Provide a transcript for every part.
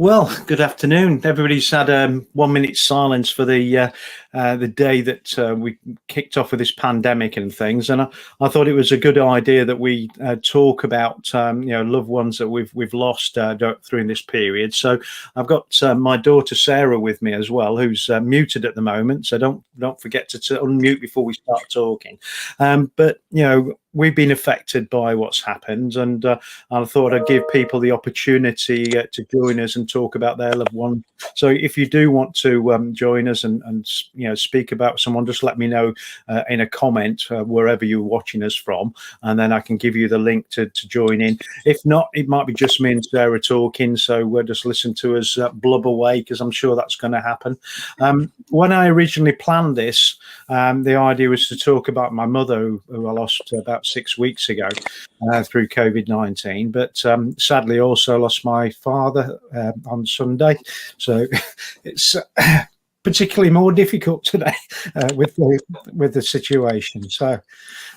Well, good afternoon. Everybody's had 1 minute silence for the day that we kicked off with this pandemic and things, and I thought it was a good idea that we talk about loved ones that we've lost through this period. So I've got my daughter Sarah with me as well, who's muted at the moment. So don't forget to unmute before we start talking. But we've been affected by what's happened, and I thought I'd give people the opportunity to join us and talk about their loved one. So if you do want to join us and speak about someone, just let me know in a comment wherever you're watching us from, and then I can give you the link to join in. If not, it might be just me and Sarah talking, so we'll just listen to us blub away, because I'm sure that's going to happen. When I originally planned this, the idea was to talk about my mother, who I lost about 6 weeks ago through Covid-19, but sadly also lost my father on Sunday, so it's particularly more difficult today with the situation. So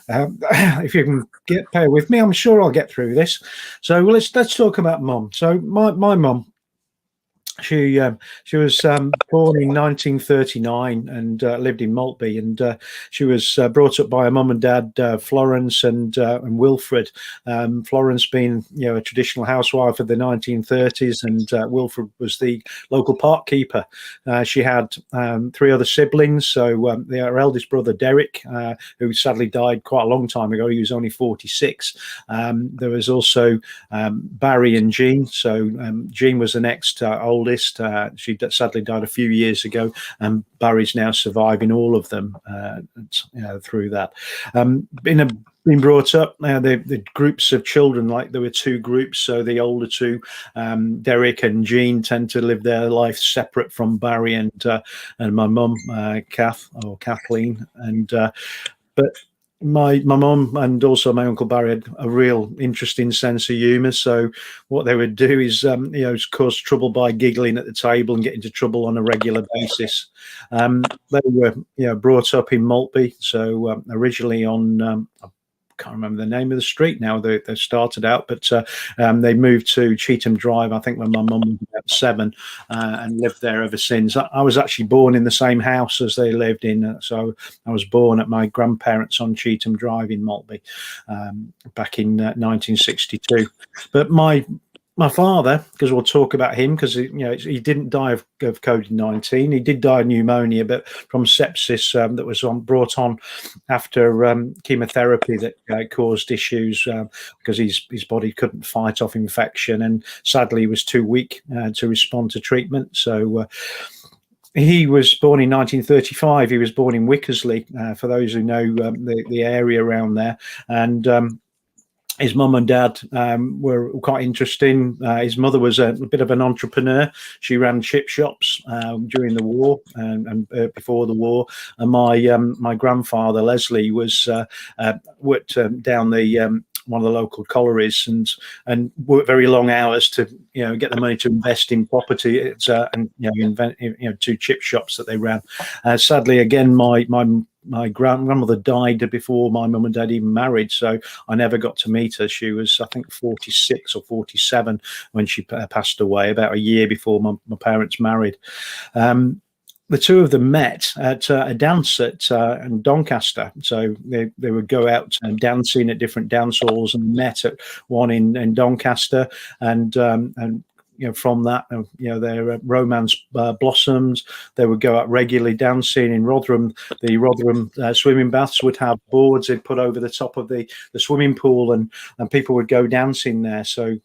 if you can bear with me, I'm sure I'll get through this. So let's talk about mum. So my mum, she was born in 1939 and lived in Maltby, and she was brought up by her mum and dad, Florence and Wilfred. Florence being a traditional housewife of the 1930s, and Wilfred was the local park keeper. She had 3 other siblings. So her eldest brother Derek, who sadly died quite a long time ago. He was only 46. There was also Barry and Jean. So Jean was the next oldest. She sadly died a few years ago, and Barry's now surviving all of them through that. Been brought up, the groups of children, like there were 2 groups. So the older 2, Derek and Jean, tend to live their life separate from Barry and my mum, Kathleen, and but my mum and also my uncle Barry had a real interesting sense of humour. So what they would do is cause trouble by giggling at the table and get into trouble on a regular basis. They were brought up in Maltby, so originally on can't remember the name of the street now. They started out, but they moved to Cheetham Drive, I think, when my mum was about 7, and lived there ever since. I was actually born in the same house as they lived in, so I was born at my grandparents on Cheetham Drive in Maltby back in 1962. But my father, because we'll talk about him, because he didn't die of COVID-19. He did die of pneumonia, but from sepsis that was brought on after chemotherapy that caused issues because his body couldn't fight off infection, and sadly he was too weak to respond to treatment. So he was born in 1935. He was born in Wickersley, for those who know the area around there, and his mum and dad were quite interesting. His mother was a bit of an entrepreneur. She ran chip shops during the war and before the war. And my grandfather Leslie was worked down the one of the local collieries and worked very long hours to get the money to invest in property. It's and invent 2 chip shops that they ran. Sadly, again, my grandmother died before my mum and dad even married, so I never got to meet her. She was, I think, 46 or 47 when she passed away, about a year before my parents married. The 2 of them met at a dance at in Doncaster. So they would go out and dancing at different dance halls, and met at one in Doncaster, and from that, their romance blossoms. They would go out regularly dancing in Rotherham. The Rotherham swimming baths would have boards they'd put over the top of the swimming pool, and people would go dancing there. So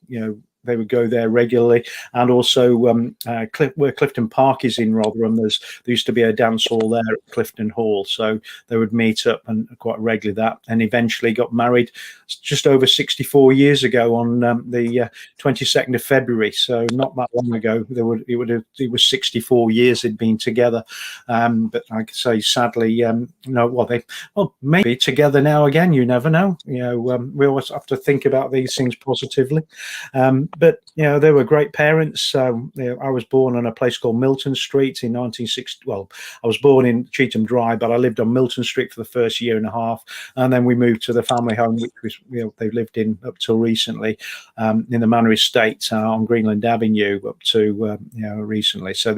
they would go there regularly. And also where Clifton Park is in Rotherham, there used to be a dance hall there at Clifton Hall, so they would meet up and quite regularly that, and eventually got married just over 64 years ago on the 22nd of February. So not that long ago. It was 64 years they'd been together, but I could say sadly maybe together now again. You never know. We always have to think about these things positively. But they were great parents. I was born on a place called Milton Street in 1960. Well, I was born in Cheetham Drive, but I lived on Milton Street for the first year and a half, and then we moved to the family home, which was they lived in up till recently, in the Manor Estate on Greenland Avenue up to recently. So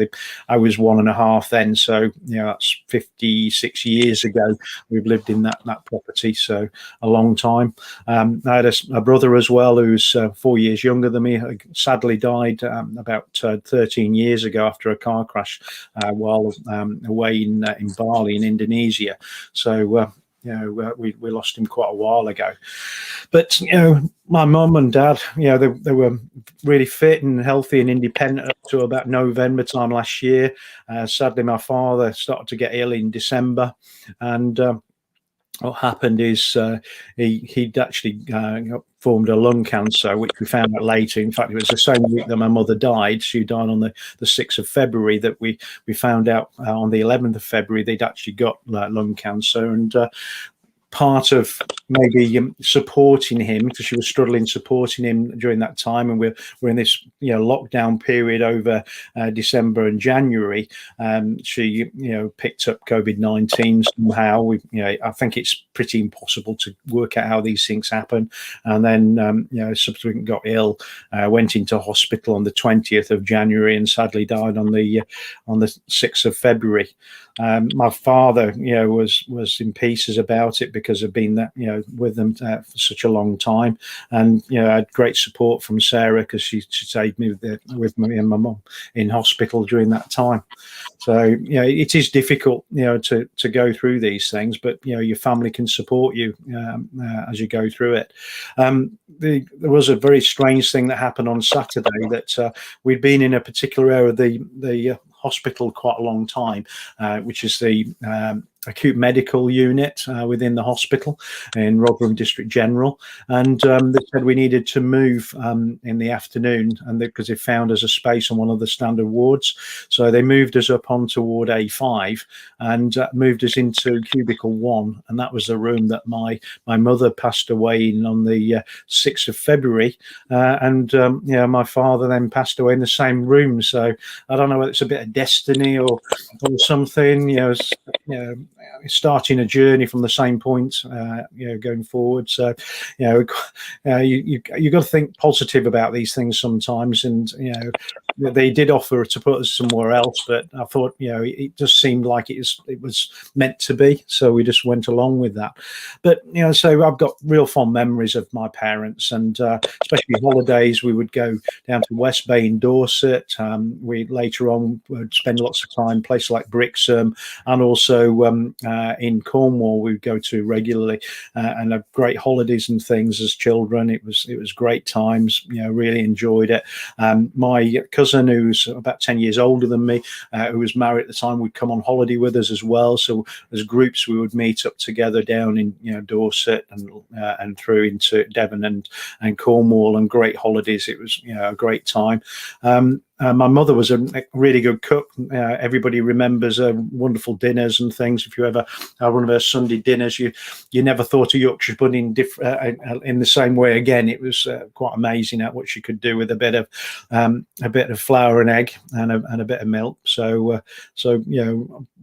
I was 1.5 then. So that's 56 years ago. We've lived in that property, so a long time. I had a brother as well who's 4 years younger than me. Sadly died about 13 years ago after a car crash while away in Bali in Indonesia. So we lost him quite a while ago. But my mum and dad, they were really fit and healthy and independent up to about November time last year. Sadly, my father started to get ill in December, and what happened is he'd actually formed a lung cancer, which we found out later. In fact, it was the same week that my mother died. She died on the 6th of February. That we found out on the 11th of February they'd actually got lung cancer. And part of maybe supporting him, because she was struggling supporting him during that time, and we're in this lockdown period over December and January. She picked up COVID-19 somehow. I think it's pretty impossible to work out how these things happen. And then subsequently got ill, went into hospital on the 20th of January, and sadly died on the 6th of February. My father, was in pieces about it because of being that, with them for such a long time, and I had great support from Sarah because she stayed with me and my mum in hospital during that time. So it is difficult, to go through these things, but your family can support you as you go through it. There was a very strange thing that happened on Saturday that we'd been in a particular area of the hospital quite a long time, which is the acute medical unit within the hospital in Rotherham District General, and they said we needed to move in the afternoon, and because they found us a space on one of the standard wards, so they moved us up onto ward A5 and moved us into cubicle 1, and that was the room that my mother passed away in on the 6th of February, and my father then passed away in the same room. So I don't know whether it's a bit of destiny or something, starting a journey from the same point, going forward. So, you got to think positive about these things sometimes. And they did offer to put us somewhere else, but I thought, it just seemed like it was meant to be. So we just went along with that. But so I've got real fond memories of my parents, and especially holidays. We would go down to West Bay in Dorset. We later on would spend lots of time places like Brixham, and also in Cornwall we would go to regularly, and have great holidays and things as children. It was great times. Really enjoyed it. My cousin, who's about 10 years older than me, who was married at the time, would come on holiday with us as well. So as groups we would meet up together down in Dorset and through into Devon and Cornwall, and great holidays. It was a great time. My mother was a really good cook. Everybody remembers wonderful dinners and things. If you ever had one of her Sunday dinners, you never thought of Yorkshire pudding in the same way again. It was quite amazing at what she could do with a bit of flour and egg and a bit of milk. So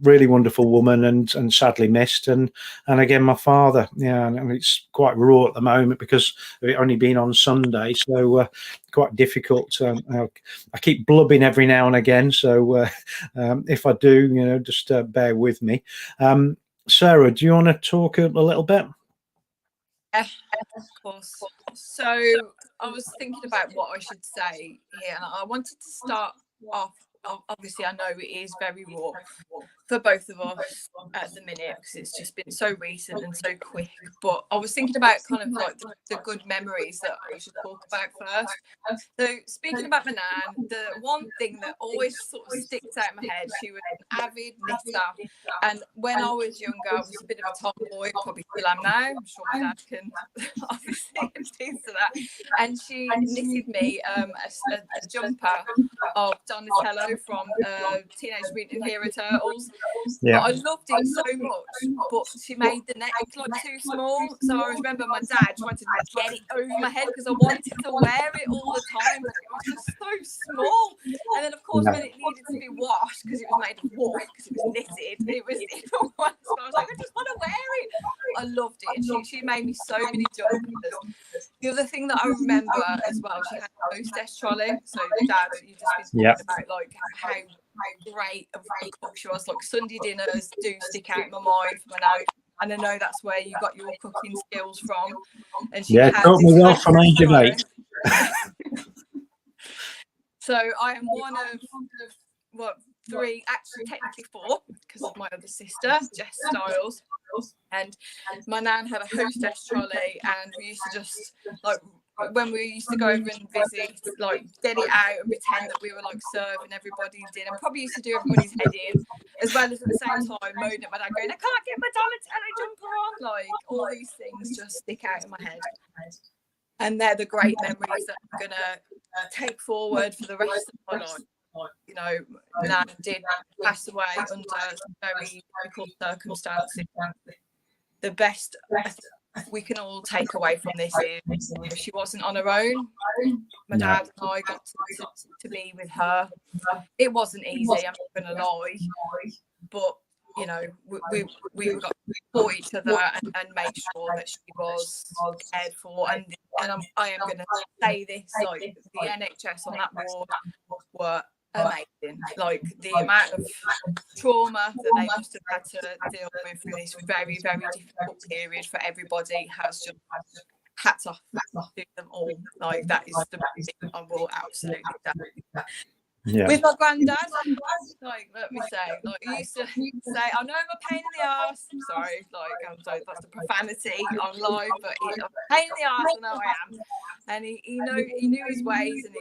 really wonderful woman, and sadly missed. And again, my father, and it's quite raw at the moment because it only been on Sunday, so quite difficult. I keep blubbing every now and again, so if I do, just bear with me. Sarah, do you want to talk a little bit? Yeah, of course. So I was thinking about what I should say here, and I wanted to start off. Obviously, I know it is very raw for both of us at the minute because it's just been so recent and so quick. But I was thinking about kind of like the good memories that I should talk about first. So speaking about my nan, the one thing that always sort of sticks out in my head, she was an avid knitter, and when I was younger, I was a bit of a tomboy, probably still am now. I'm sure my dad can obviously attest to that. And she knitted me a jumper of Donatello from Teenage Mutant Hero Turtles, Yeah. But I loved it so much, but she made the neck like too small. So I remember my dad trying to get it over my head because I wanted to wear it all the time, but it was just so small. And then of course when it needed to be washed because it was made of wool, because it was knitted, it was even worse. So I was like, I just want to wear it. I loved it, and she made me so many jumpers. The other thing that I remember as well, she had a hostess trolley. So Dad, you just been talking about like how great of a cook she was. Like Sunday dinners do stick out in my mind from an out, and I know that's where you got your cooking skills from. And she had taught me well from age of 8. So I am one of what 3, actually technically 4, because of my other sister, Jess Styles. And my nan had a hostess trolley, and we used to just like, when we used to go over and visit, like get it out and pretend that we were like serving everybody dinner. Probably used to do everybody's head in, as well as at the same time moaning at my dad, going, I can't get my Donatello jumper on. Like all these things just stick out in my head, and they're the great memories that I'm gonna take forward for the rest of my life. You know, Nan did pass away under some very difficult circumstances. The best I think we can all take away from this is she wasn't on her own. My dad and I got to be with her. It wasn't easy, I'm not going to lie, but you know, we got to support each other and make sure that she was cared for. And I am going to say this, like the NHS on that ward were amazing. Like the amount of trauma that they must have had to deal with through this very, very difficult period for everybody has just hats off to them all. Like that is the thing I will absolutely say. Yeah. With my granddad, like let me say, like he used to say, I know I'm a pain in the arse. I'm sorry, like I'm sorry, that's the profanity on live, but he's a pain in the arse, I know I am. And he knew his ways, and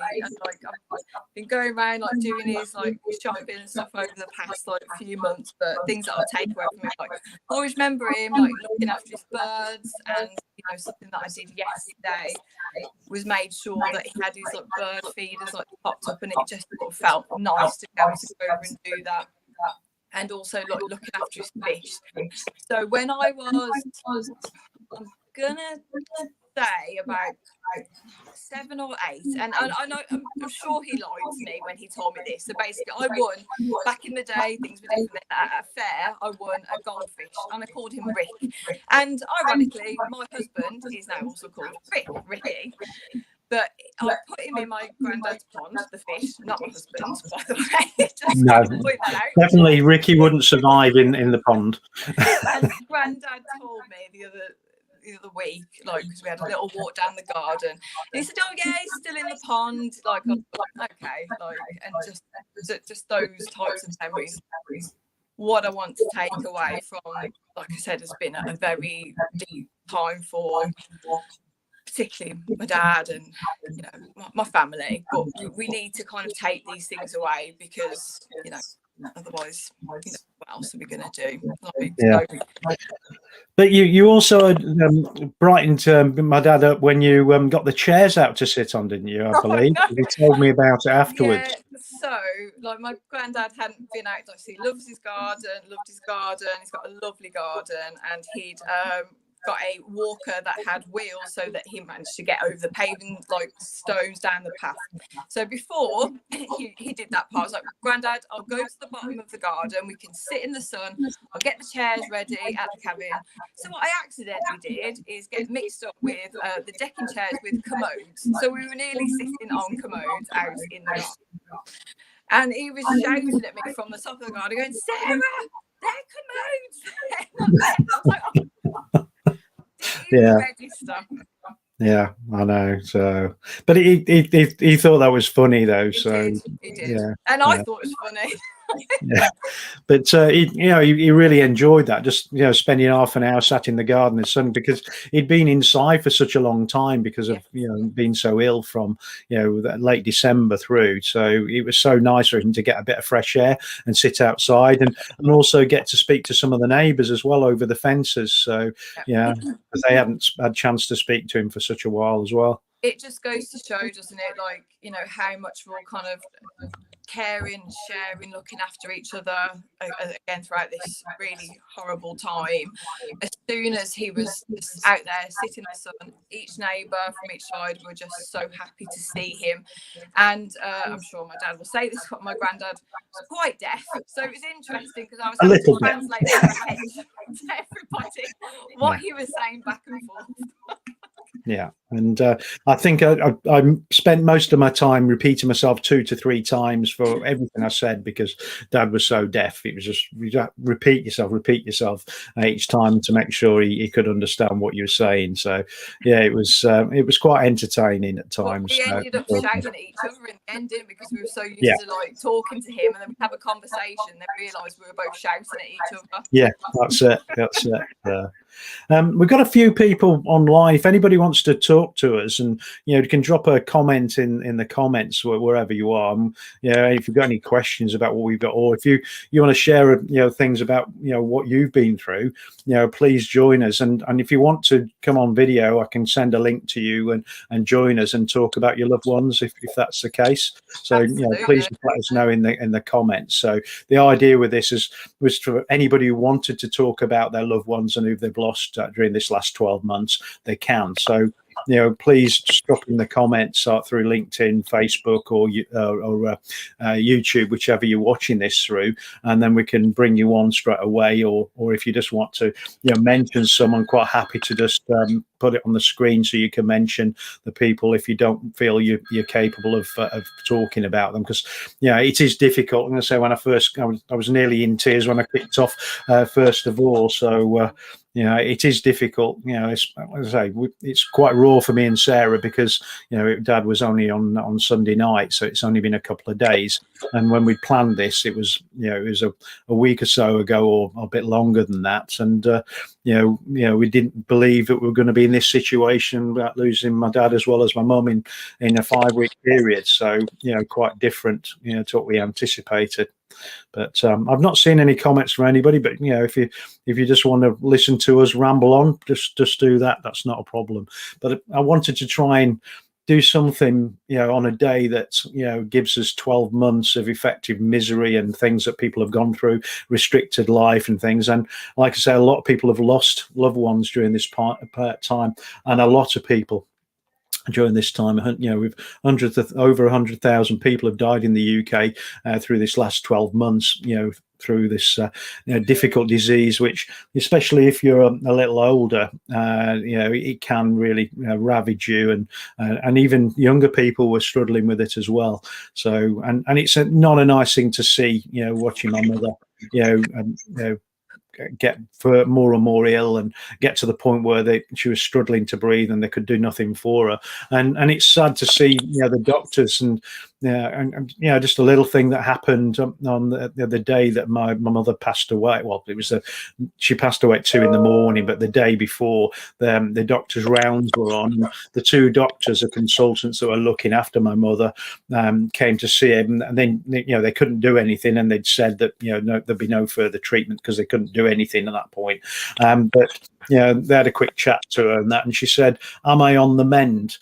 like I've been going around like doing his like shopping and stuff over the past like few months. But things that I'll take away from him, like I always remember him like looking after his birds, and you know something that I did yesterday was made sure that he had his like bird feeders like popped up, and it just sort of felt nice to be able to go over and do that. And also like looking after his fish. So when I was, I'm gonna say about 7 or 8, and I know I'm sure he lied to me when he told me this. So basically I won back in the day, things were different. At a fair I won a goldfish, and I called him Rick, and ironically my husband is now also called Ricky. But I put him in my granddad's pond, the fish, not my husband's, by the way. Just No, to point that out. definitely Ricky wouldn't survive in the pond. And granddad told me the other week, like, because we had a little walk down the garden, and he said, oh yeah, he's still in the pond. Like, I was like, okay, like, and just those types of memories. What I want to take away from, like I said, has been a very deep time for particularly my dad and you know my family, but we need to kind of take these things away, because you know otherwise, you know, what else are we going to do? Like, yeah. But you also brightened my dad up when you got the chairs out to sit on, didn't you? I believe you told me about it afterwards. Yeah, so like my granddad hadn't been out. He loves his garden, he's got a lovely garden, and he'd got a walker that had wheels so that he managed to get over the paving like stones down the path. So before he did that part, I was like, Granddad, I'll go to the bottom of the garden, we can sit in the sun, I'll get the chairs ready at the cabin. So what I accidentally did is get mixed up with the decking chairs with commodes. So we were nearly sitting on commodes out in the garden. And he was shouting at me from the top of the garden going, Sarah, they're commodes. I was like, oh. Yeah. Register. Yeah, I know. So, but he thought that was funny though. So he did. Yeah, and I thought it was funny. Yeah, but he really enjoyed that. Just spending half an hour sat in the garden in the sun, because he'd been inside for such a long time because of being so ill from late December through. So it was so nice for him to get a bit of fresh air and sit outside, and also get to speak to some of the neighbours as well over the fences. So because they hadn't had a chance to speak to him for such a while as well. It just goes to show, doesn't it? Like how much we're all kind of caring, sharing, looking after each other again throughout this really horrible time. As soon as he was just out there sitting in the sun, each neighbour from each side were just so happy to see him. And I'm sure my dad will say this, but my granddad was quite deaf, so it was interesting because I was A having to little bit. translate in my head to everybody what he was saying back and forth. Yeah, and I think I spent most of my time repeating myself 2 to 3 times for everything I said, because Dad was so deaf. It was just repeat yourself each time to make sure he could understand what you were saying. So yeah, it was quite entertaining at times. We ended up shouting at each other in the end, didn't we? Because we were so used Yeah. to like talking to him, and then we have a conversation, then realised we were both shouting at each other. Yeah, that's it. We've got a few people online. If anybody wants to talk to us, and you can drop a comment in the comments wherever you are. If you've got any questions about what we've got, or if you want to share things about what you've been through, please join us. And if you want to come on video, I can send a link to you and join us and talk about your loved ones if that's the case. So please let us know in the comments. So the idea with this was for anybody who wanted to talk about their loved ones and who they've lost during this last 12 months, they can. So please just drop in the comments through LinkedIn, Facebook, or YouTube, whichever you're watching this through, and then we can bring you on straight away. Or if you just want to mention someone, quite happy to just put it on the screen so you can mention the people if you don't feel you're capable of talking about them, because it is difficult. I'm going to say, when I was nearly in tears when I kicked off first of all. So it is difficult. As I say, it's quite raw for me and Sarah, because Dad was only on Sunday night, so it's only been a couple of days. And when we planned this, it was a week or so ago, or a bit longer than that. And we didn't believe that we were going to be in this situation about losing my dad as well as my mum in a 5-week period. So quite different to what we anticipated. But I've not seen any comments from anybody. But if you just want to listen to us ramble on, just do that. That's not a problem. But I wanted to try and do something on a day that gives us 12 months of effective misery and things that people have gone through, restricted life and things. And like I say, a lot of people have lost loved ones during this time, and a lot of people during this time, we've over 100,000 people have died in the UK through this last 12 months, through this difficult disease, which, especially if you're a little older, it can really ravage you, and even younger people were struggling with it as well. So, and it's not a nice thing to see, watching my mother, get more and more ill, and get to the point where she was struggling to breathe and they could do nothing for her. And it's sad to see the doctors and just a little thing that happened on the day that my mother passed away. Well, she passed away at 2 a.m, but the day before, the doctors' rounds were on. The 2 doctors or consultants that were looking after my mother came to see him, and then they couldn't do anything, and they'd said that there'd be no further treatment because they couldn't do anything at that point. But they had a quick chat to her and she said, "Am I on the mend?"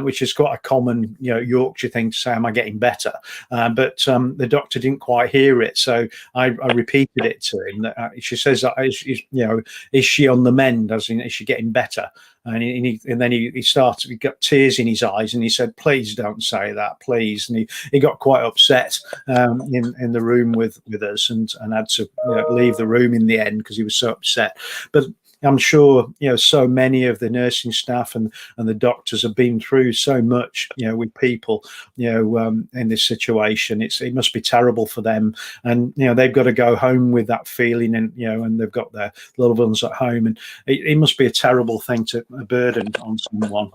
Which is quite a common Yorkshire thing to say, "Am I getting better?" But the doctor didn't quite hear it, so I repeated it to him. She says, "Is she on the mend? As in, is she getting better?" And then he got tears in his eyes, and he said, "Please don't say that, please." And he got quite upset in the room with us, and had to leave the room in the end because he was so upset. But I'm sure so many of the nursing staff and the doctors have been through so much with people in this situation. It must be terrible for them, and they've got to go home with that feeling, and and they've got their loved ones at home, and it must be a terrible thing to a burden on someone.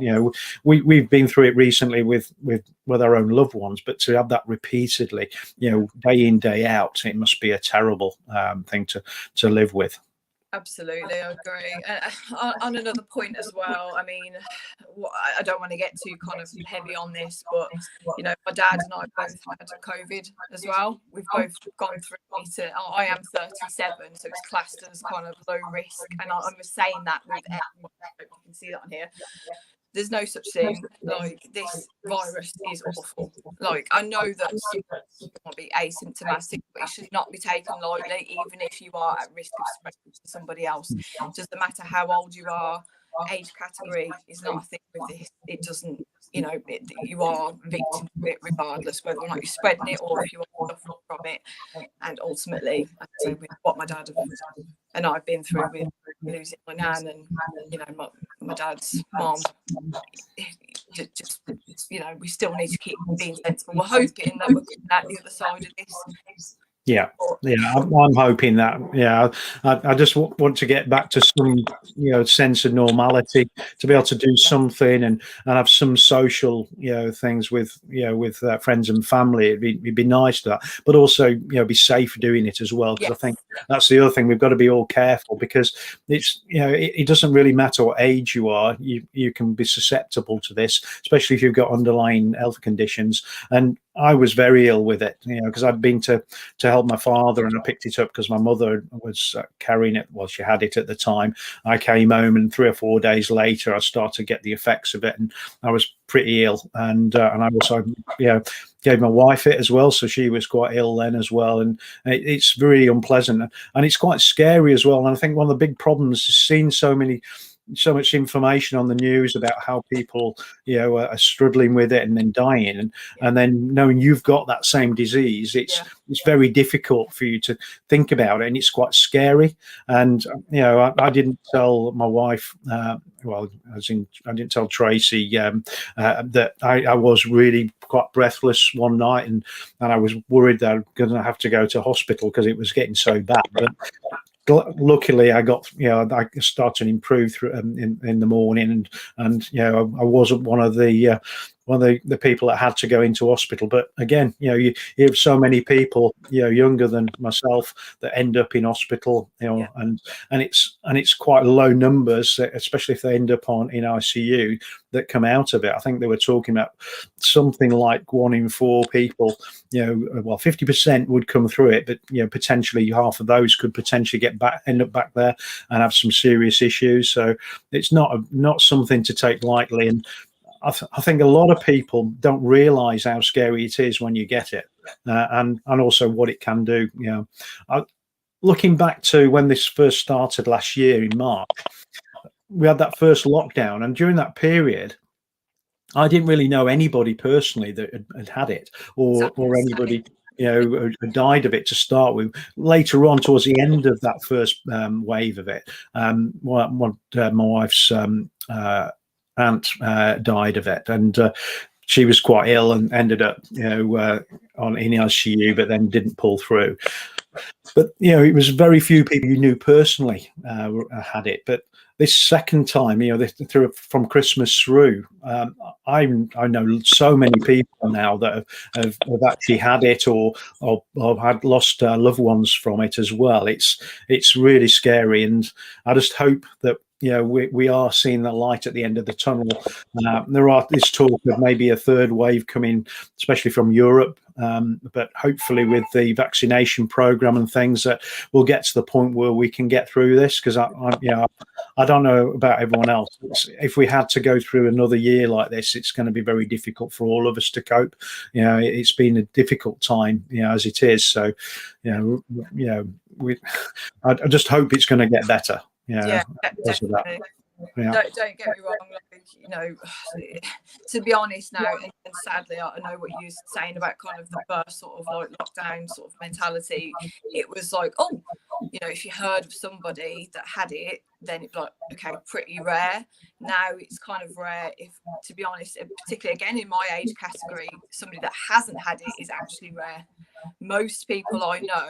We've been through it recently with our own loved ones, but to have that repeatedly day in, day out, it must be a terrible thing to live with. Absolutely, I agree. On another point as well, I mean, I don't want to get too kind of heavy on this, but my dad and I both had COVID as well. We've both gone through it. I am 37, so it's classed as kind of low risk, and I was saying that with everyone. I hope you can see that on here. there's no such thing. Like, this virus is awful. Like, I know that some might be asymptomatic, but it should not be taken lightly, even if you are at risk of spreading to somebody else. It doesn't matter how old you are, age category is not a thing with this. It doesn't, you know, you are victim of it regardless whether or not you're spreading it or if you are suffering from it. And ultimately, I'd say with what my dad and I've been through with losing my nan and, you know, my dad's mom, just, you know, we still need to keep being sensible. We're hoping that we're coming out the other side of this. Yeah, I'm hoping that. Yeah, I just want to get back to some, you know, sense of normality, to be able to do something and have some social, you know, things with, you know, with friends and family. It'd be nice to that, but also, you know, be safe doing it as well. Because I think that's the other thing. We've got to be all careful, because it's, you know, it doesn't really matter what age you are. You can be susceptible to this, especially if you've got underlying health conditions. And I was very ill with it, you know, because I'd been to help my father, and I picked it up because my mother was carrying it. Well, she had it at the time. I came home, and 3 or 4 days later, I started to get the effects of it, and I was pretty ill. And I also, you know, gave my wife it as well, so she was quite ill then as well. And it's really unpleasant, and it's quite scary as well. And I think one of the big problems is seeing so much information on the news about how people, you know, are struggling with it and then dying, and then knowing you've got that same disease, it's very difficult for you to think about it, and it's quite scary. And, you know, I didn't tell my wife, well, as in, I didn't tell Tracy that I was really quite breathless one night, and I was worried that I was going to have to go to hospital because it was getting so bad. But luckily, I got, you know, I started to improve through in the morning, and you know, I wasn't one of the people that had to go into hospital. But again, you know, you have so many people, you know, younger than myself that end up in hospital, you know, and it's quite low numbers, especially if they end up in ICU, that come out of it. I think they were talking about something like 1 in 4 people, you know, well, 50% would come through it, but, you know, potentially half of those could potentially end up back there and have some serious issues. So it's not something to take lightly. And I think a lot of people don't realize how scary it is when you get it, and also what it can do. You know, looking back to when this first started last year in March, we had that first lockdown, and during that period, I didn't really know anybody personally that had it, or anybody, you know, who died of it to start with. Later on, towards the end of that first wave of it, my wife's aunt died of it, and she was quite ill and ended up, you know, in ICU, but then didn't pull through. But, you know, it was very few people you knew personally had it. But this second time, you know, from Christmas through, I know so many people now that have actually had it or had lost loved ones from it as well. It's really scary, and I just hope that, you know, we are seeing the light at the end of the tunnel. There is talk of maybe a third wave coming, especially from Europe. But hopefully with the vaccination program and things, that we'll get to the point where we can get through this. Because I don't know about everyone else. If we had to go through another year like this, it's going to be very difficult for all of us to cope. You know, it's been a difficult time, you know, as it is. So, you know, I just hope it's going to get better. Yeah, definitely. Yeah. Don't get me wrong, like, you know, to be honest now, and sadly, I know what you're saying about kind of the first sort of like lockdown sort of mentality. It was like, oh, you know, if you heard of somebody that had it, then it's like, okay, pretty rare. Now it's kind of rare, if, to be honest, particularly again in my age category, somebody that hasn't had it is actually rare. Most people I know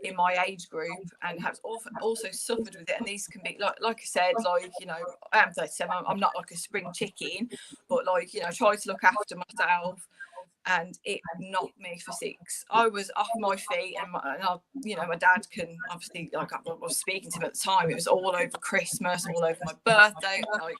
in my age group and have also suffered with it, and these can be like I said, like, you know, I am 37, I'm not like a spring chicken, but like, you know, I try to look after myself, and it knocked me for 6. I was off my feet, and you know, my dad can obviously, like, I was speaking to him at the time, it was all over Christmas, all over my birthday, like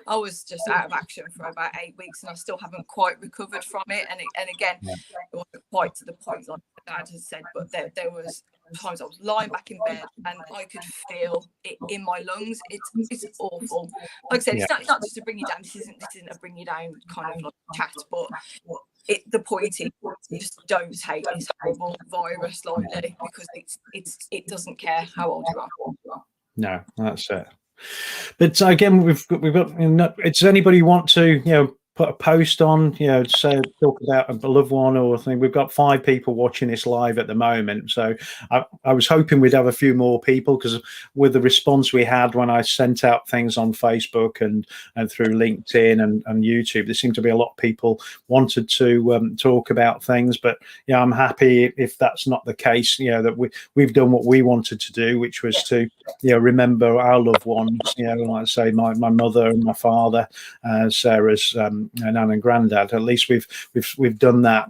I was just out of action for about 8 weeks, and I still haven't quite recovered from it. And again, it wasn't quite to the point like my dad has said, but there was times I was lying back in bed and I could feel it in my lungs. It's awful. Like I said, it's not just to bring you down. This isn't a bring you down kind of like chat, but the point is, just don't take this horrible virus lightly, because it doesn't care how old you are. No, that's it. But again, we've got. Does anybody want to put a post on, say, talk about a loved one or something? We've got 5 people watching this live at the moment, so I was hoping we'd have a few more people, because with the response we had when I sent out things on Facebook and through LinkedIn and YouTube, there seemed to be a lot of people wanted to talk about things. But I'm happy if that's not the case, that we've done what we wanted to do, which was to remember our loved ones, like I say, my mother and my father, Sarah's nan and granddad. At least we've done that.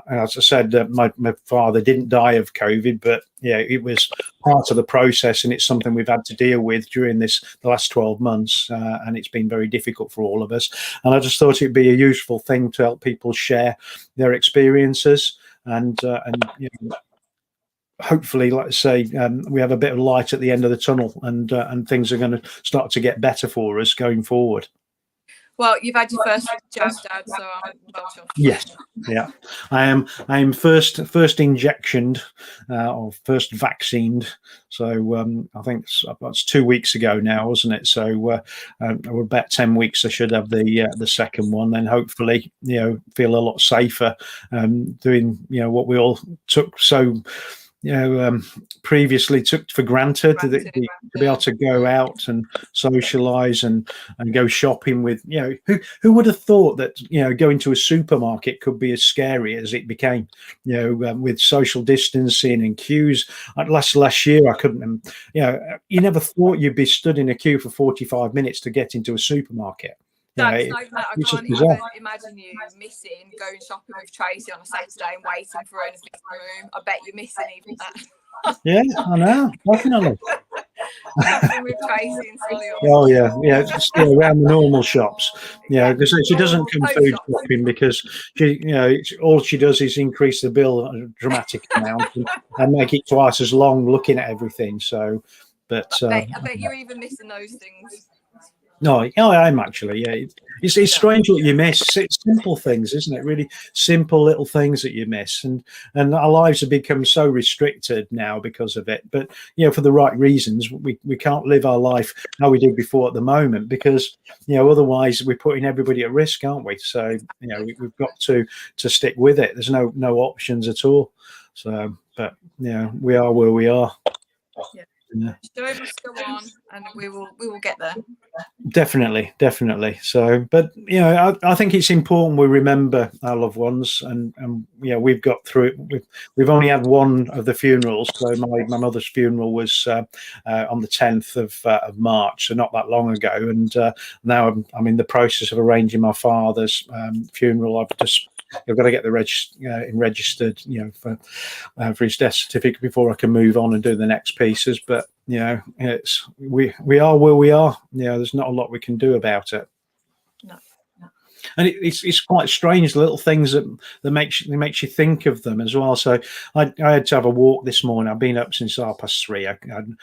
As I said, my father didn't die of COVID, but it was part of the process, and it's something we've had to deal with during the last 12 months, and it's been very difficult for all of us. And I just thought it'd be a useful thing to help people share their experiences, and hopefully, like I say, we have a bit of light at the end of the tunnel, and things are going to start to get better for us going forward. Well, you've had your first jab, Dad, so I'm well chuffed. Yes, yeah, I am first injectioned or first vaccinated. So I think that's 2 weeks ago now, wasn't it? So we're about 10 weeks. I should have the second one, then hopefully feel a lot safer doing what we all took so previously took for granted, to be able to go out and socialize and go shopping with, who would have thought that, going to a supermarket could be as scary as it became, with social distancing and queues. Last year, I couldn't, you never thought you'd be stood in a queue for 45 minutes to get into a supermarket. That's like that. I can't even imagine you missing going shopping with Tracy on a Saturday and waiting for her in a fitting room. I bet you're missing even that. Yeah, I know, definitely. Shopping with Tracy and Solihull. Oh yeah, just around the normal shops. Because she doesn't come food shopping, because all she does is increase the bill a dramatic amount and make it twice as long looking at everything. So, but I bet you're even missing those things. No, I'm actually, It's strange what you miss. It's simple things, isn't it? Really simple little things that you miss, and our lives have become so restricted now because of it. But for the right reasons, we can't live our life how we did before at the moment, because otherwise we're putting everybody at risk, aren't we? So we've got to stick with it. There's no options at all. So, but we are where we are. Yeah. Show must go on, and we will get there. Definitely. So, but I think it's important we remember our loved ones, and we've got through it. We've only had one of the funerals. So my mother's funeral was on the 10th of March, so not that long ago. And now I'm in the process of arranging my father's funeral. I've got to get the registered, for his death certificate before I can move on and do the next pieces. But we are where we are. There's not a lot we can do about it. No. And it's quite strange, the little things that makes you think of them as well. So I had to have a walk this morning. I've been up since 3:30.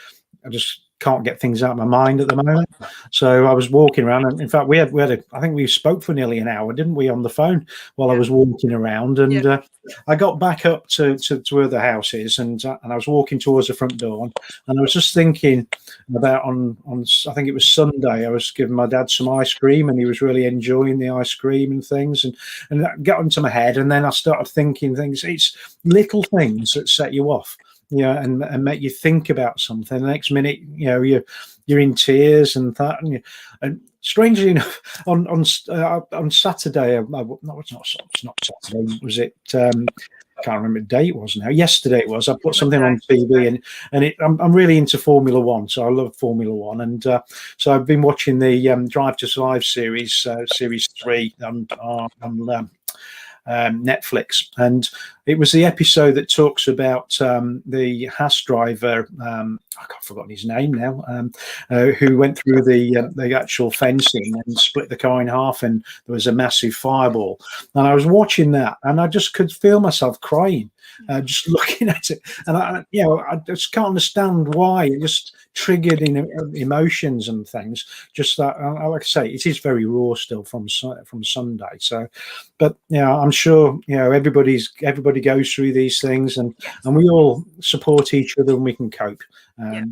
I just can't get things out of my mind at the moment. So I was walking around, and in fact we had I think we spoke for nearly an hour, didn't we, on the phone while I was walking around. And I got back up to where the house is, and I was walking towards the front door, and I was just thinking about on I think it was Sunday, I was giving my dad some ice cream, and he was really enjoying the ice cream and things, and that got into my head. And then I started thinking things. It's little things that set you off, and make you think about something. The next minute, you're in tears and that. And strangely enough, on Saturday, it's not Saturday, was it? I can't remember the day it was now. Yesterday it was. I put something on TV, and I'm really into Formula One, so I love Formula One, and so I've been watching the Drive to Survive series 3 on Netflix, and it was the episode that talks about the Haas driver, I can't forgotten his name now, who went through the actual fencing and split the car in half, and there was a massive fireball. And I was watching that, and I just could feel myself crying, just looking at it. And I just can't understand why. It just triggered in emotions and things. Just that, like I say, it is very raw still from Sunday. So, but I'm sure everybody goes through these things, and we all support each other and we can cope.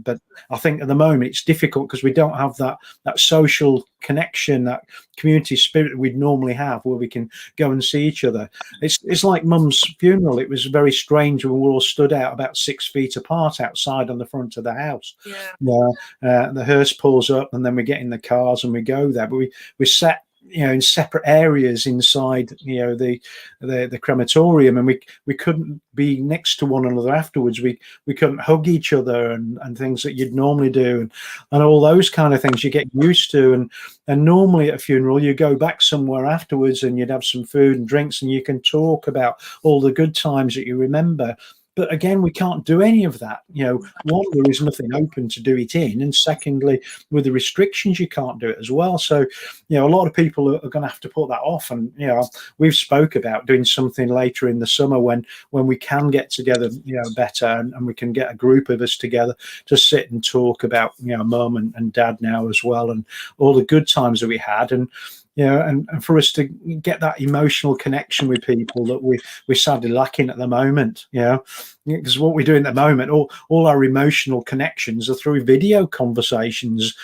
But I think at the moment it's difficult because we don't have that social connection, that community spirit that we'd normally have, where we can go and see each other. It's like Mum's funeral. It was very strange when we all stood out about 6 feet apart outside on the front of the house. The hearse pulls up, and then we get in the cars and we go there. But we sat in separate areas inside the crematorium, and we couldn't be next to one another afterwards. We couldn't hug each other and things that you'd normally do, and all those kind of things you get used to. And normally at a funeral you go back somewhere afterwards and you'd have some food and drinks and you can talk about all the good times that you remember. But again, we can't do any of that. One, there is nothing open to do it in, and secondly, with the restrictions, you can't do it as well. So, a lot of people are going to have to put that off. And we've spoke about doing something later in the summer when we can get together, better, and we can get a group of us together to sit and talk about, Mum and Dad now as well, and all the good times that we had. And and for us to get that emotional connection with people that we're sadly lacking at the moment, because what we're doing at the moment, all our emotional connections are through video conversations.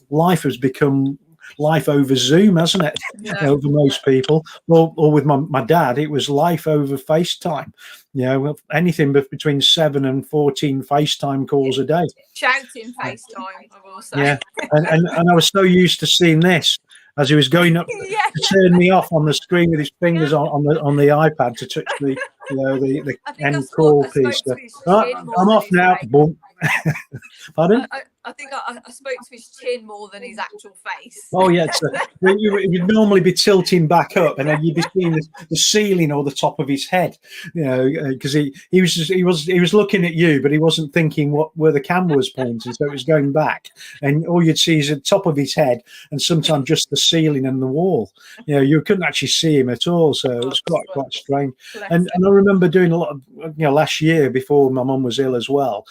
Life has become life over Zoom, hasn't it? For most people. Or with my dad, it was life over FaceTime. Anything between 7 and 14 FaceTime calls a day. Shouting FaceTime, I will say. Yeah, and I was so used to seeing this as he was going up to turn me off on the screen with his fingers on the iPad to touch the end call piece. I'm off now. Boom. Pardon? I think I spoke to his chin more than his actual face. Oh yeah, so you'd normally be tilting back up, and then you'd be seeing the ceiling or the top of his head, because he was looking at you, but he wasn't thinking where the camera was pointing, so it was going back, and all you'd see is the top of his head, and sometimes just the ceiling and the wall. You couldn't actually see him at all, so it was quite strange. And I remember doing a lot of last year before my mum was ill as well.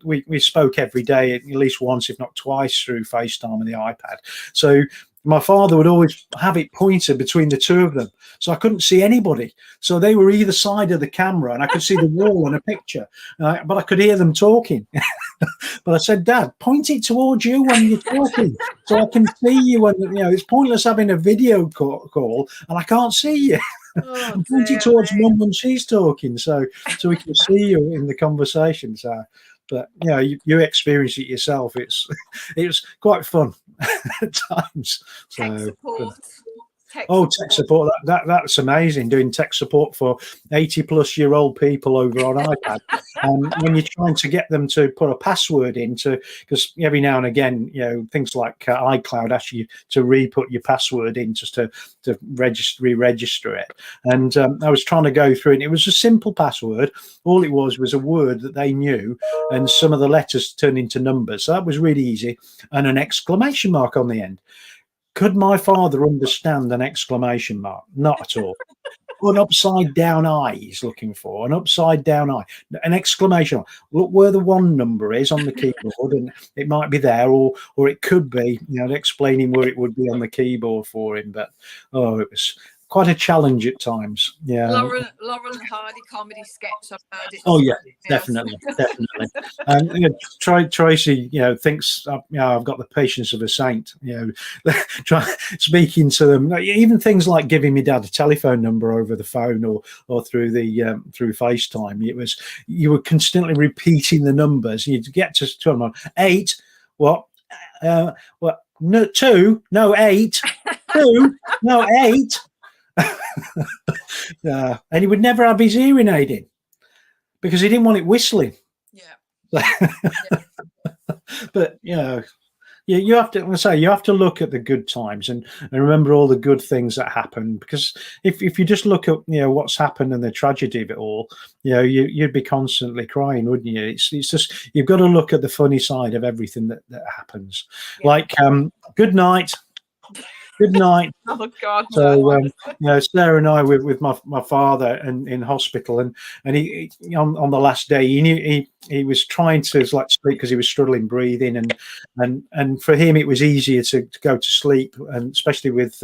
We spoke every day, at least once, if not twice, through FaceTime and the iPad. So my father would always have it pointed between the two of them, so I couldn't see anybody. So they were either side of the camera, and I could see the wall and a picture, but I could hear them talking. But I said, Dad, point it towards you when you're talking, so I can see you. And it's pointless having a video call and I can't see you. Point it towards Mum when she's talking, so we can see you in the conversation. So. But you experience it yourself. It was quite fun at times. Tech support. Tech support. That's amazing. Doing tech support for 80-plus-year-old people over on iPad. When you're trying to get them to put a password into, because every now and again, things like iCloud ask you to re-put your password in just to re-register it. And I was trying to go through it. And it was a simple password. All it was a word that they knew, and some of the letters turned into numbers. So that was really easy, and an exclamation mark on the end. Could my father understand an exclamation mark? Not at all. An upside down eye he's looking for, an upside down eye, an exclamation mark. Look where the 1 number is on the keyboard, and it might be there, or it could be, explaining where it would be on the keyboard for him. But it was quite a challenge at times. Yeah. Lauren Hardy comedy sketch. I've heard it. Oh yeah, definitely. Tracy, thinks I've got the patience of a saint. Try speaking to them. Even things like giving me Dad a telephone number over the phone or through through FaceTime. You were constantly repeating the numbers. You'd get to 8. What? What? No, 2. No, 8. 2. No, 8. And he would never have his hearing aid in because he didn't want it whistling. But you have to look at the good times and remember all the good things that happen, because if you just look at what's happened and the tragedy of it all, you'd be constantly crying, wouldn't you? It's just, you've got to look at the funny side of everything that happens. Like good night. good night. Oh God, So, no. Sarah and I were with my father in hospital, and he on the last day, he knew he was trying to like sleep because he was struggling breathing, and for him it was easier to go to sleep, and especially with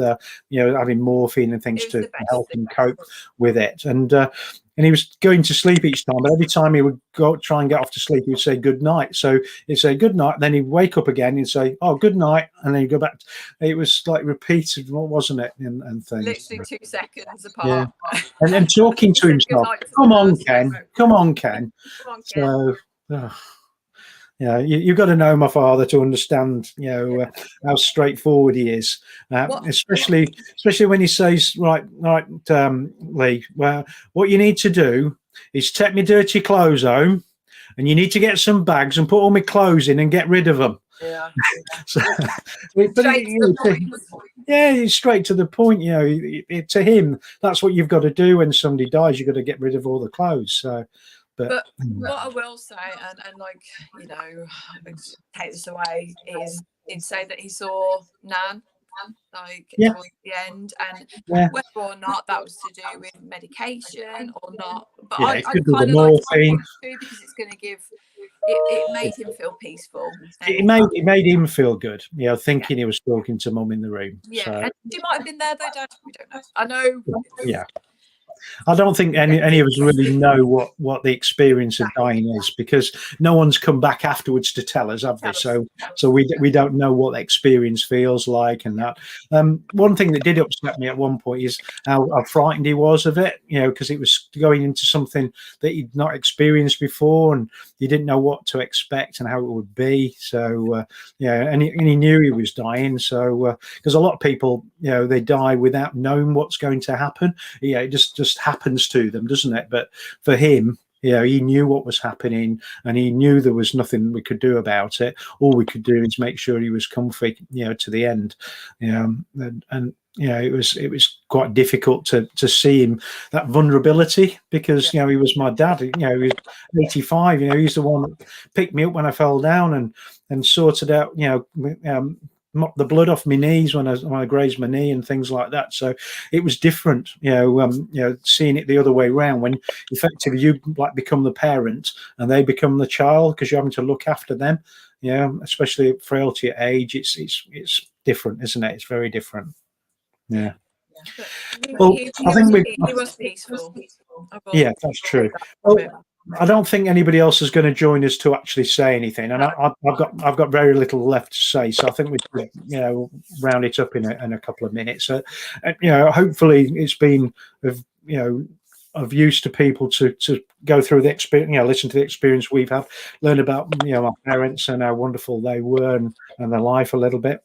having morphine and things It was to the best help thing. him cope with it, and he was going to sleep each time, but every time he would go try and get off to sleep, he would say good night. So he'd say good night, then he'd wake up again, he'd say, oh, good night, and then he'd go back. It was like repeated, wasn't it? And things. Literally 2 seconds Yeah. apart. And talking to Said himself, goodnight to come the on, nurse. Ken, come on, Ken. Come on, Ken. So, you've got to know my father to understand, how straightforward he is, especially when he says, right, Lee, well, what you need to do is take me dirty clothes home, and you need to get some bags and put all my clothes in and get rid of them. Yeah. So, Yeah, he's straight to the point. To him, that's what you've got to do when somebody dies. You've got to get rid of all the clothes. So, but what I will say, and like, take this away, is he'd say that he saw Nan towards the end, and whether or not that was to do with medication or not, but I it could be the kind of morphine. because it's going to give. It made him feel peaceful. It made him feel good, thinking he was talking to Mum in the room. Yeah, so. and he might have been there though, Dad. We don't know. I know. Yeah. I don't think any of us really know what the experience of dying is, because no one's come back afterwards to tell us, have they? So we don't know what the experience feels like, and that. One thing that did upset me at one point is how frightened he was of it, because it was going into something that he'd not experienced before, and he didn't know what to expect and how it would be. So and he knew he was dying. So because a lot of people, they die without knowing what's going to happen. It just happens to them, doesn't it? But for him, he knew what was happening, and he knew there was nothing we could do about it. All we could do is make sure he was comfy, to the end. And it was quite difficult to see him, that vulnerability, because he was my dad. He was 85. He's the one that picked me up when I fell down and sorted out, mopped the blood off my knees when I grazed my knee and things like that. So it was different, seeing it the other way around, when effectively you become the parent and they become the child, because you're having to look after them. Especially at frailty at age, it's different, isn't it? It's very different. Yeah. Well, I think he was peaceful. Yeah, that's true. Well, I don't think anybody else is going to join us to actually say anything, and I've got very little left to say. So I think we could, round it up in a couple of minutes. Hopefully it's been of use to people to go through the experience, listen to the experience we've had, learn about our parents and how wonderful they were and their life a little bit.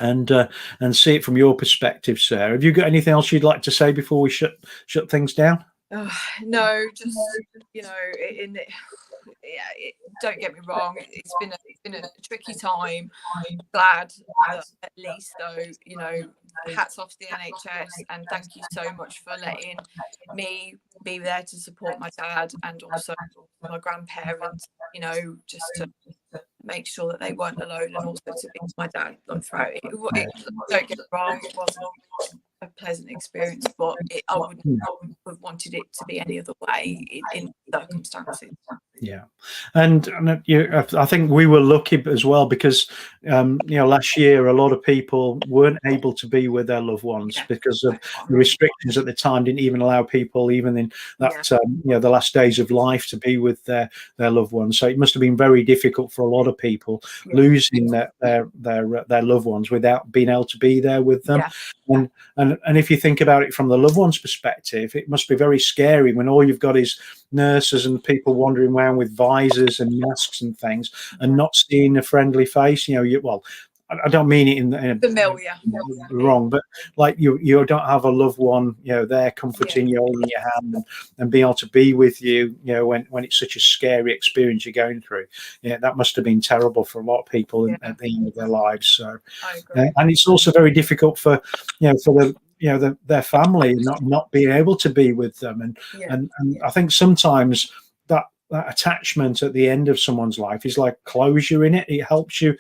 And see it from your perspective, Sarah. Have you got anything else you'd like to say before we shut things down? No, just don't get me wrong. It's been a tricky time. I'm glad that at least, though, hats off to the NHS, and thank you so much for letting me be there to support my dad and also my grandparents. Just to make sure that they weren't alone, and also to be with my dad throughout it. Don't get me wrong, it wasn't a pleasant experience, but I wouldn't have wanted it to be any other way in circumstances. Yeah, and I think we were lucky as well, because last year a lot of people weren't able to be with their loved ones because of the restrictions at the time. Didn't even allow people, even in that the last days of life, to be with their loved ones. So it must have been very difficult for a lot of people losing their loved ones without being able to be there with them. And if you think about it from the loved one's perspective, it must be very scary when all you've got is nurses and people wandering around with visors and masks and things, and not seeing a friendly face. I don't mean it in a familiar wrong, but you don't have a loved one, there comforting you, holding your hand, and being able to be with you, when it's such a scary experience you're going through. That must have been terrible for a lot of people at the end of their lives. So, I agree. And it's also very difficult for their family not being able to be with them, and I think sometimes that attachment at the end of someone's life is like closure in it. It helps you,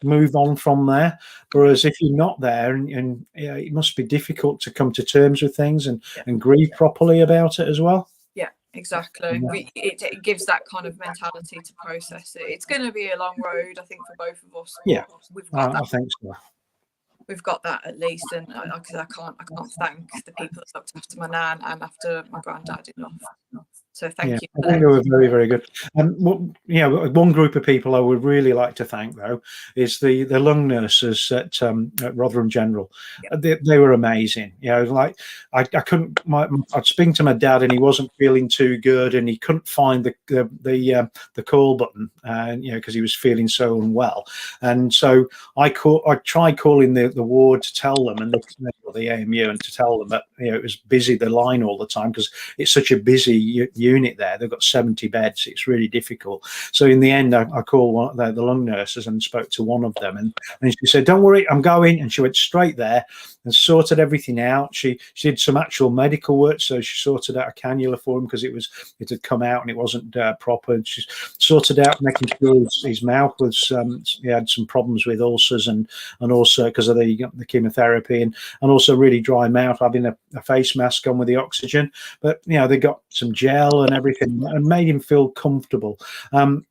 move on from there. Whereas if you're not there, and it must be difficult to come to terms with things and grieve properly about it as well. Yeah, exactly. It gives that kind of mentality to process it. It's going to be a long road, I think, for both of us. Yeah, we've got that. I think so. We've got that at least, and because I can't thank the people that looked after my nan and after my granddad enough. So thank you. I think they were very, very good. One group of people I would really like to thank, though, is the lung nurses at Rotherham General. Yep. They were amazing. Like I couldn't. I'd speak to my dad, and he wasn't feeling too good, and he couldn't find the call button, because he was feeling so unwell. And so I tried calling the ward to tell them, and the AMU, and to tell them that it was busy, the line all the time, because it's such a busy unit there. They've got 70 beds. It's really difficult. So in the end, I called the lung nurses and spoke to one of them, and she said, "Don't worry, I'm going." And she went straight there and sorted everything out. She did some actual medical work, so she sorted out a cannula for him because it had come out and it wasn't proper. And she sorted out making sure his mouth was he had some problems with ulcers and also because of the chemotherapy and also really dry mouth, having a face mask on with the oxygen. But they got some gel and everything and made him feel comfortable.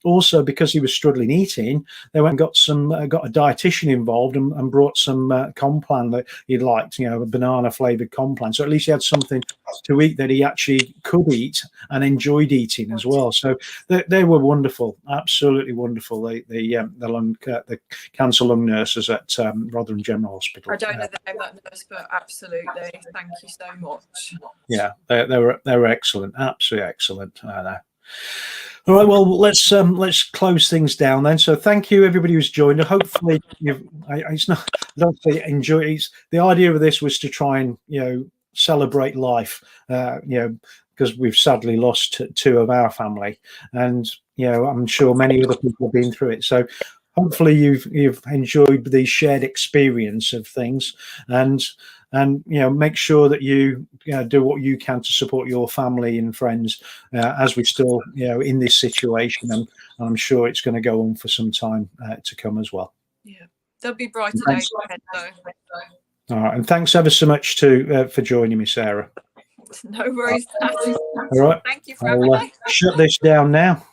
Also, because he was struggling eating, they went and got a dietitian involved and brought some Complan that he liked, a banana flavored Complan. So at least he had something to eat that he actually could eat and enjoyed eating as well. So they were wonderful, absolutely wonderful. The cancer lung nurses at Rotherham General Hospital. I don't know the name of that nurse, but absolutely, thank you so much. Yeah, they were excellent, absolutely excellent. All right, well, let's close things down then. So thank you everybody who's joined. Hopefully it's not, I don't say enjoy. The idea of this was to try and celebrate life, because we've sadly lost two of our family, and I'm sure many other people have been through it. So hopefully you've enjoyed the shared experience of things, and make sure that you do what you can to support your family and friends as we're still in this situation, and I'm sure it's going to go on for some time to come as well. Yeah, there'll be brighter days ahead though. All right, and thanks ever so much for joining me, Sarah. No worries. All right, Thank you for having me. Shut this down now.